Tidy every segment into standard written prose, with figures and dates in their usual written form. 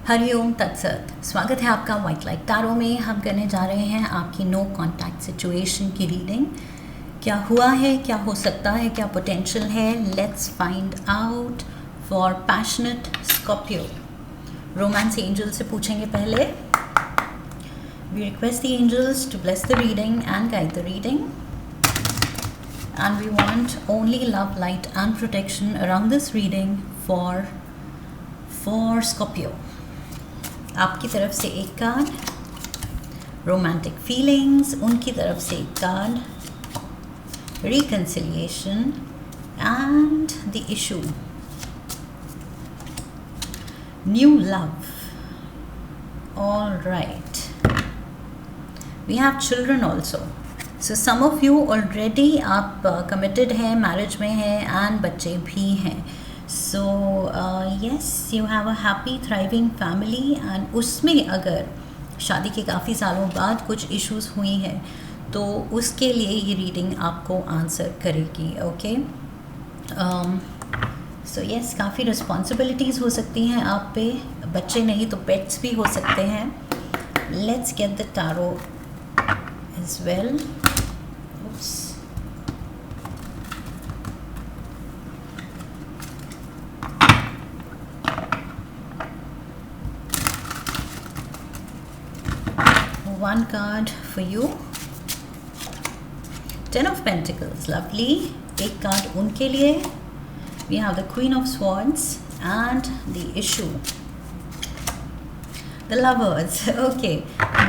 हरिओम तत्सत। स्वागत है आपका व्हाइट लाइट टैरो में। हम करने जा रहे हैं आपकी नो कांटेक्ट सिचुएशन की रीडिंग। क्या हुआ है, क्या हो सकता है, क्या पोटेंशियल है, let's find out for passionate Scorpio. Romance angel से पूछेंगे पहले। We request the angels to bless the reading and guide the reading, and we want only love, light and protection around this reading for Scorpio. आपकी तरफ से एक card, romantic feelings, उनकी तरफ से एक card, reconciliation and the issue, new love. All right, we have children also. So some of you already आप committed हैं, मैरिज में हैं एंड बच्चे भी हैं. So yes, you have a happy thriving family and उसमें अगर शादी के काफ़ी सालों बाद कुछ इश्यूज हुई हैं तो उसके लिए ये रीडिंग आपको आंसर करेगी. ओके, सो यस, काफ़ी रिस्पॉन्सिबिलिटीज़ हो सकती हैं आप पे. बच्चे नहीं तो पेट्स भी हो सकते हैं. Let's get the tarot as well. Oops. One card for you. Ten of Pentacles, lovely. एक कार्ड उनके लिए. We have the Queen of Swords and the issue. The lovers. Okay,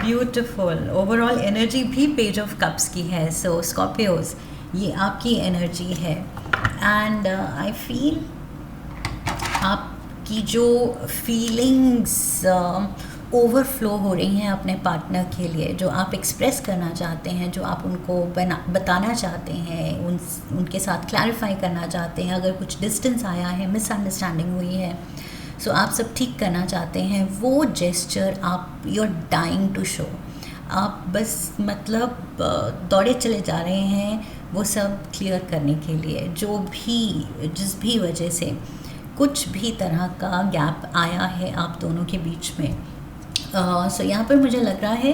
beautiful. Overall energy भी Page of Cups की है. So Scorpios, ये आपकी energy है. And I feel आपकी जो फीलिंग्स ओवरफ्लो हो रही हैं अपने पार्टनर के लिए, जो आप एक्सप्रेस करना चाहते हैं, जो आप उनको बताना चाहते हैं, उनके साथ क्लैरिफाई करना चाहते हैं. अगर कुछ डिस्टेंस आया है, मिसअंडरस्टैंडिंग हुई है, सो आप सब ठीक करना चाहते हैं. वो जेस्चर आप you are dying to show. आप बस मतलब दौड़े चले जा रहे हैं वो सब क्लियर करने के लिए. जो भी जिस भी वजह से कुछ भी तरह का गैप आया है आप दोनों के बीच में, सो यहाँ पर मुझे लग रहा है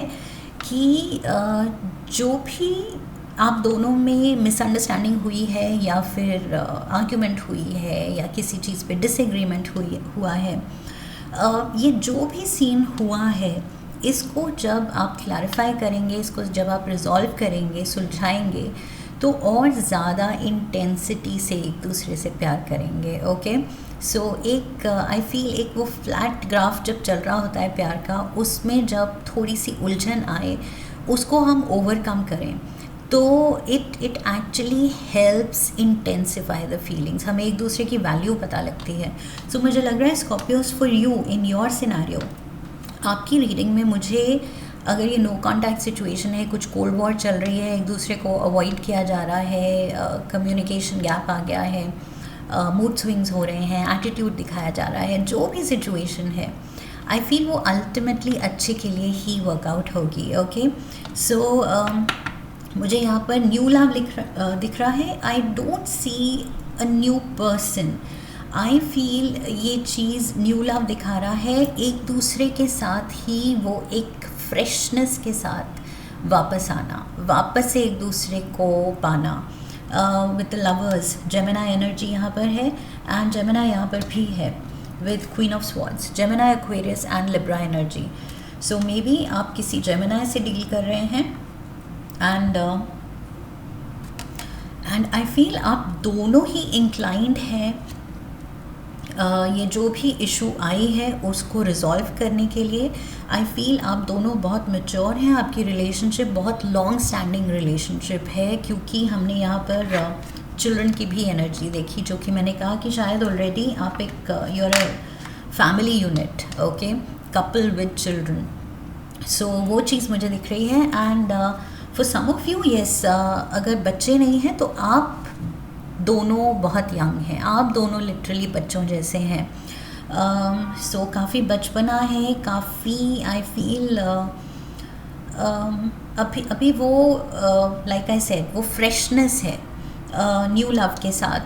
कि जो भी आप दोनों में मिसअंडरस्टैंडिंग हुई है या फिर आर्ग्यूमेंट हुई है या किसी चीज़ पे डिसएग्रीमेंट हुआ है, ये जो भी सीन हुआ है, इसको जब आप क्लैरिफाई करेंगे, इसको जब आप रिजॉल्व करेंगे, सुलझाएंगे, तो और ज़्यादा इंटेंसिटी से एक दूसरे से प्यार करेंगे. ओके, सो एक आई फील एक वो फ्लैट ग्राफ जब चल रहा होता है प्यार का, उसमें जब थोड़ी सी उलझन आए उसको हम ओवरकम करें तो it actually helps intensify the feelings. हमें एक दूसरे की वैल्यू पता लगती है. सो मुझे लग रहा है Scorpios, for you in your scenario, आपकी रीडिंग में मुझे अगर ये नो कॉन्टैक्ट सिचुएशन है, कुछ कोल्ड वॉर चल रही है, एक दूसरे को अवॉइड किया जा रहा है, कम्युनिकेशन गैप आ गया है, मूड स्विंग्स हो रहे हैं, एटीट्यूड दिखाया जा रहा है, जो भी सिचुएशन है, आई फील वो अल्टीमेटली अच्छे के लिए ही वर्कआउट होगी. ओके, सो मुझे यहाँ पर न्यू लव दिख रहा है. I don't see a new person. I feel ये चीज़ न्यू लव दिखा रहा है. एक दूसरे के साथ ही वो एक फ्रेशनेस के साथ वापस आना, वापस से एक दूसरे को पाना. With the lovers, Gemini energy यहाँ पर है एंड जेमिनी यहाँ पर भी है with queen of swords, Gemini, Aquarius and Libra energy. So may be आप किसी जेमिनी से डील कर रहे हैं एंड आई फील आप दोनों ही इंक्लाइंड हैं ये जो भी इशू आई है उसको रिजॉल्व करने के लिए. आई फील आप दोनों बहुत मैच्योर हैं. आपकी रिलेशनशिप बहुत लॉन्ग स्टैंडिंग रिलेशनशिप है, क्योंकि हमने यहाँ पर चिल्ड्रन की भी एनर्जी देखी, जो कि मैंने कहा कि शायद ऑलरेडी आप एक your a family unit. Okay, couple with children. So वो चीज़ मुझे दिख रही है. And for some of you, yes, अगर बच्चे नहीं हैं तो आप दोनों बहुत यंग हैं. आप दोनों लिटरली बच्चों जैसे हैं. सो काफ़ी बचपना है, काफ़ी आई फील अभी वो लाइक आई सेड वो फ्रेशनेस है न्यू लव के साथ.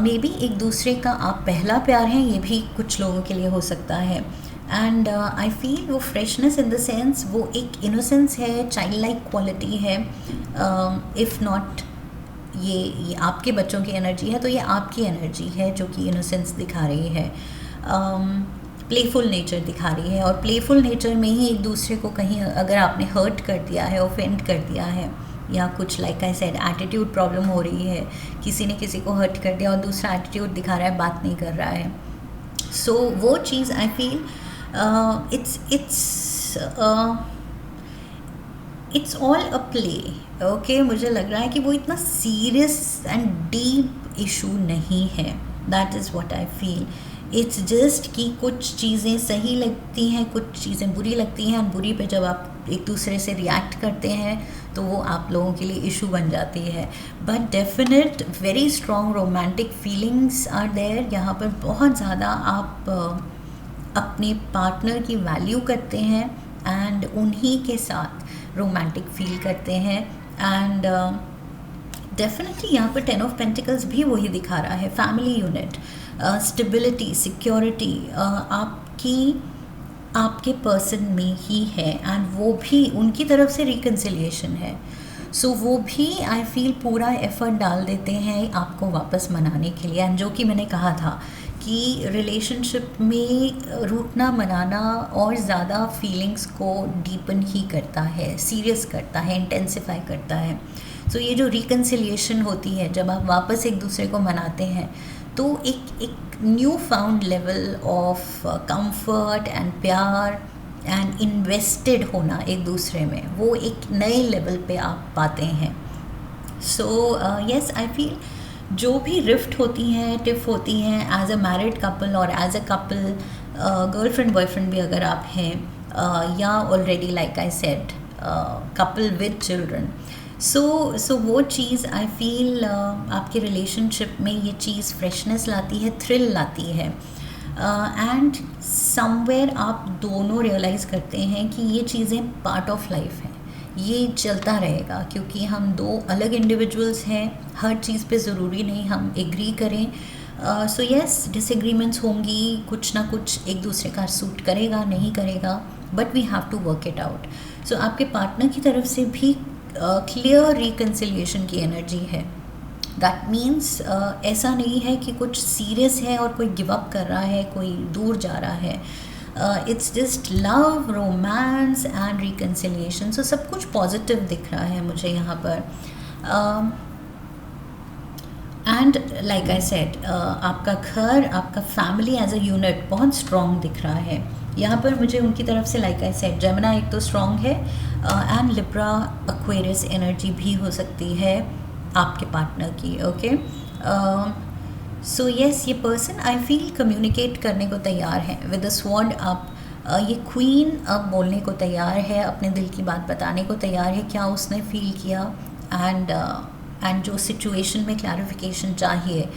मे बी एक दूसरे का आप पहला प्यार हैं, ये भी कुछ लोगों के लिए हो सकता है. एंड आई फील वो फ्रेशनेस इन द सेंस वो एक इनोसेंस है, चाइल्ड लाइक क्वालिटी है. इफ़ नॉट ये आपके बच्चों की एनर्जी है तो ये आपकी एनर्जी है जो कि इनोसेंस दिखा रही है, प्लेफुल नेचर दिखा रही है. और प्लेफुल नेचर में ही एक दूसरे को कहीं अगर आपने हर्ट कर दिया है, ऑफेंड कर दिया है, या कुछ like I said attitude problem हो रही है, किसी ने किसी को हर्ट कर दिया और दूसरा एटीट्यूड दिखा रहा है, बात नहीं कर रहा है, सो वो चीज़ I feel it's all a play. Okay, मुझे लग रहा है कि वो इतना सीरियस एंड डीप इशू नहीं है. That is what I feel. It's just कि कुछ चीज़ें सही लगती हैं, कुछ चीज़ें बुरी लगती हैं, और बुरी पे जब आप एक दूसरे से रिएक्ट करते हैं तो वो आप लोगों के लिए इशू बन जाती है. But definite very strong romantic feelings are there. यहाँ पर बहुत ज़्यादा आप अपने पार्टनर की वैल्यू करते हैं एंड उन्हीं के साथ रोमांटिक फील करते हैं. एंड डेफिनेटली यहाँ पर 10 ऑफ पेंटिकल्स भी वही दिखा रहा है. फैमिली यूनिट, स्टेबिलिटी, सिक्योरिटी आपके पर्सन में ही है, एंड वो भी उनकी तरफ से रिकन्सिलिएशन है. सो वो भी आई फील पूरा एफर्ट डाल देते हैं आपको वापस मनाने के लिए. एंड जो कि मैंने कहा था कि रिलेशनशिप में रूठना मनाना और ज़्यादा फीलिंग्स को डीपन ही करता है, सीरियस करता है, इंटेंसिफाई करता है. सो ये जो रिकन्सिलिएशन होती है, जब आप वापस एक दूसरे को मनाते हैं, तो एक new found level of comfort and प्यार एंड इन्वेस्टेड होना एक दूसरे में, वो एक नए लेवल पे आप पाते हैं. सो येस, आई फील जो भी रिफ्ट होती हैं, टिफ होती हैं एज अ मैरिड कपल और as a couple, girlfriend boyfriend भी अगर आप हैं, या already like I said couple with children, so वो चीज़ आई फील आपके रिलेशनशिप में ये चीज़ फ्रेशनेस लाती है, थ्रिल लाती है. एंड समवेयर आप दोनों रियलाइज़ करते हैं कि ये चीज़ें पार्ट ऑफ लाइफ हैं, ये चलता रहेगा, क्योंकि हम दो अलग इंडिविजुअल्स हैं. हर चीज़ पे ज़रूरी नहीं हम एग्री करें. सो येस, डिसएग्रीमेंट्स होंगी, कुछ ना कुछ एक दूसरे का सूट करेगा नहीं करेगा, but we have to work it out. So आपके पार्टनर की तरफ से भी क्लियर रिकन्सिलिएशन की एनर्जी है. दैट मीन्स ऐसा नहीं है कि कुछ सीरियस है और कोई गिव अप कर रहा है, कोई दूर जा रहा है. It's just love, romance and reconciliation. So सब कुछ पॉजिटिव दिख रहा है मुझे यहाँ पर. एंड लाइक आई सेड, आपका घर, आपका फैमिली एज अ यूनिट बहुत स्ट्रॉन्ग दिख रहा है. यहाँ पर मुझे उनकी तरफ से लाइक आई सेड जेमिनी एक तो स्ट्रॉन्ग है, एंड लिब्रा, एक्वेरियस एनर्जी भी हो सकती है आपके पार्टनर की. ओके, सो येस, ये पर्सन आई फील कम्युनिकेट करने को तैयार है विद द स्वॉर्ड अप. ये क्वीन अब बोलने को तैयार है, अपने दिल की बात बताने को तैयार है, क्या उसने फील किया, एंड जो सिचुएशन में क्लैरिफिकेशन चाहिए,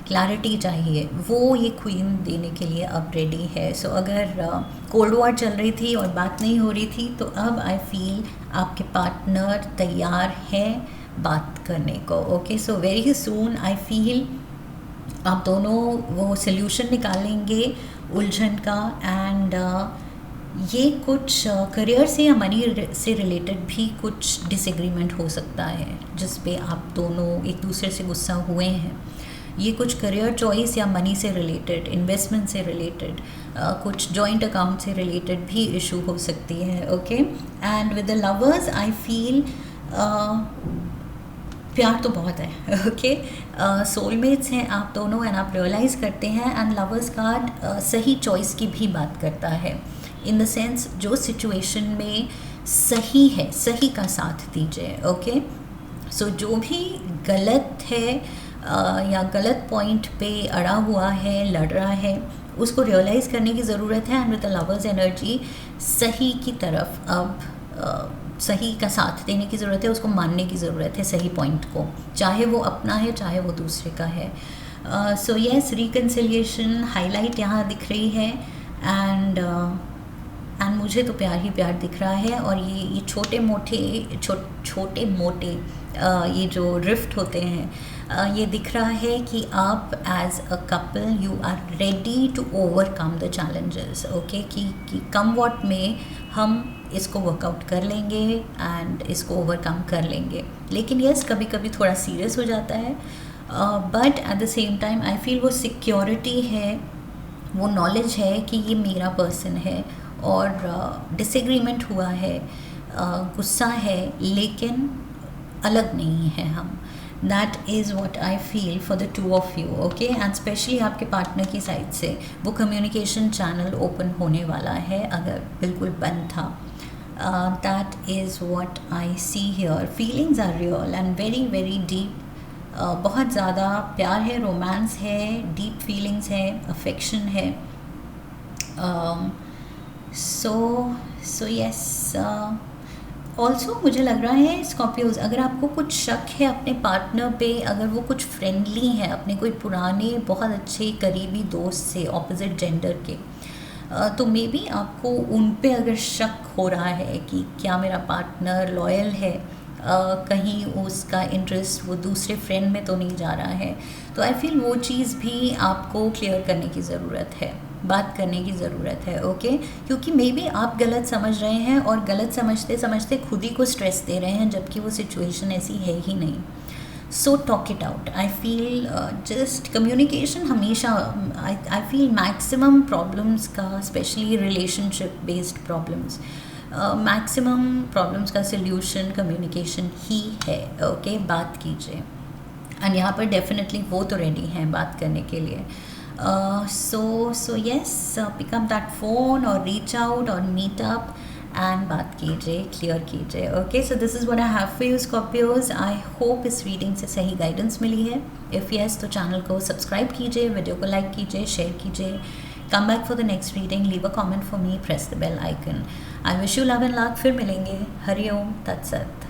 क्लैरिटी चाहिए, वो ये क्वीन देने के लिए अब रेडी है. सो अगर कोल्ड वॉर चल रही थी और बात नहीं हो रही थी, तो अब आई फील आपके पार्टनर तैयार है बात करने को. Okay, so very soon I feel आप दोनों वो सल्यूशन निकालेंगे उलझन का. एंड ये कुछ करियर से या मनी से रिलेटेड भी कुछ डिसएग्रीमेंट हो सकता है जिस पे आप दोनों एक दूसरे से गुस्सा हुए हैं. ये कुछ करियर चॉइस या मनी से रिलेटेड, इन्वेस्टमेंट से रिलेटेड, कुछ जॉइंट अकाउंट से रिलेटेड भी इशू हो सकती है. Okay, and with the lovers I feel प्यार तो बहुत है. ओके, सोलमेट्स हैं आप दोनों एंड आप रियलाइज़ करते हैं. एंड लवर्स कार्ड सही चॉइस की भी बात करता है, इन द सेंस जो सिचुएशन में सही है, सही का साथ दीजिए. ओके, सो जो भी गलत है या गलत पॉइंट पे अड़ा हुआ है, लड़ रहा है, उसको रियलाइज़ करने की ज़रूरत है. And with the lovers energy सही की तरफ अब सही का साथ देने की ज़रूरत है, उसको मानने की ज़रूरत है सही पॉइंट को, चाहे वो अपना है चाहे वो दूसरे का है. सो येस, रिकन्सिलिएशन हाईलाइट यहाँ दिख रही है. एंड मुझे तो प्यार ही प्यार दिख रहा है. और ये छोटे मोटे ये जो रिफ्ट होते हैं, ये दिख रहा है कि आप as a couple you are ready to overcome the challenges, okay, कि कम वॉट में हम इसको वर्कआउट कर लेंगे एंड इसको ओवरकम कर लेंगे। लेकिन यस, कभी कभी थोड़ा सीरियस हो जाता है, but at the same time I feel वो सिक्योरिटी है, वो नॉलेज है कि ये मेरा पर्सन है और डिसएग्रीमेंट हुआ है, गुस्सा है, लेकिन अलग नहीं है हम। That is what I feel for the two of you, okay. And specially आपके पार्टनर की साइड से वो कम्युनिकेशन चैनल ओपन होने वाला है, अगर बिल्कुल बंद था। That is what I see here. Feelings are real and very very deep. बहुत ज़्यादा प्यार है, रोमांस है, डीप फीलिंग्स है, अफेक्शन है। सो यस, ऑल्सो मुझे लग रहा है स्कॉर्पियोज, अगर आपको कुछ शक है अपने पार्टनर पे, अगर वो कुछ फ्रेंडली है अपने कोई पुराने बहुत अच्छे करीबी दोस्त से ऑपोजिट जेंडर के, तो मे बी आपको उन पे अगर शक हो रहा है कि क्या मेरा पार्टनर लॉयल है, कहीं उसका इंटरेस्ट वो दूसरे फ्रेंड में तो नहीं जा रहा है, तो आई फील वो चीज़ भी आपको क्लियर करने की ज़रूरत है, बात करने की ज़रूरत है, ओके। क्योंकि मे बी आप गलत समझ रहे हैं और गलत समझते समझते खुद ही को स्ट्रेस दे रहे हैं, जबकि वो सिचुएशन ऐसी है ही नहीं। So talk it out. I feel just communication हमेशा, आई फील मैक्सिमम प्रॉब्लम्स का, specially relationship based problems, maximum problems का सल्यूशन कम्युनिकेशन ही है, ओके। बात कीजिए, एंड यहाँ पर डेफिनेटली वो तो रेडी हैं बात करने के लिए। So yes, pick up that phone or reach out or meet up and बात कीजिए, क्लियर कीजिए, okay. So this is what I have for you Scorpios. I hope इस रीडिंग से सही गाइडेंस मिली है। इफ़ यस, तो चैनल को सब्सक्राइब कीजिए, वीडियो को लाइक कीजिए, शेयर कीजिए। Come back for the next reading, leave a comment for me, press the bell icon. I wish you love and luck. फिर मिलेंगे। हरिओम तत्सत।